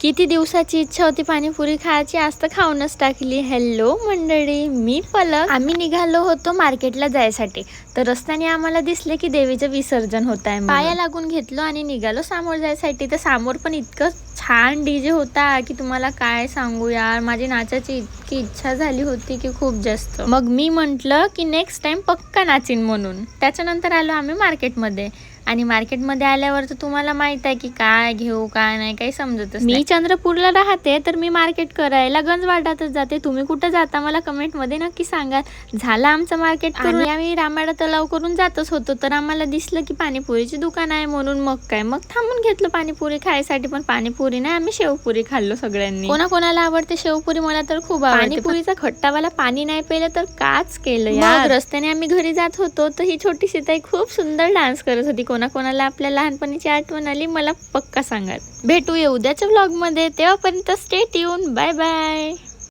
किती दिवसाची इच्छा होती पाणीपुरी खायची, आज तर खाऊनच टाकली। हॅलो मंडळी, मी पलक। आम्ही निघालो होतो मार्केटला जायसाठी, तर रस्त्याने आम्हाला दिसले की देवीचं विसर्जन होत आहे। पाया लागून घेतलो आणि निघालो समोर जायसाठी। तर समोर पण इतकं छान डीजे होता की तुम्हाला काय सांगू यार, माझी नाचायची इतकी इच्छा झाली होती की खूप जास्त। मग मी म्हंटल की नेक्स्ट टाइम पक्का नाचीन म्हणून। त्याच्यानंतर आलो आम्ही मार्केटमध्ये आणि मार्केटमध्ये आल्यावर तर तुम्हाला माहित आहे की काय घेऊ काय नाही काही समजतच नाही। मी चंद्रपूरला राहते तर मी मार्केट करायला गंजवाडातच जाते। तुम्ही कुठे जाता मला कमेंट मध्ये नक्की सांगा। झालं आमचं मार्केट आणि आम्ही रामाडा तलाव करून जातच होतो, तर आम्हाला दिसलं की पाणीपुरीची दुकान आहे म्हणून मग थांबून घेतलं पाणीपुरी खायसाठी। पण पाणीपुरी नाही, आम्ही शेवपुरी खाल्लो सगळ्यांनी। कोणाकोणाला आवडते शेवपुरी, मला तर खूप आवडते। पाणीपुरीचा खट्टावाला पाणी नाही पेलं तर काच केलं यार। रस्त्याने आम्ही घरी जात होतो तर ही छोटीशी ताई खूप सुंदर डान्स करत होती। कोणाकोणाला आपल्या लहानपणीची आठवण आली मला पक्का सांगा। भेटूया उद्याच्या व्लॉग मध्ये, तेव्हापर्यंत स्टे ट्यून, बाय बाय।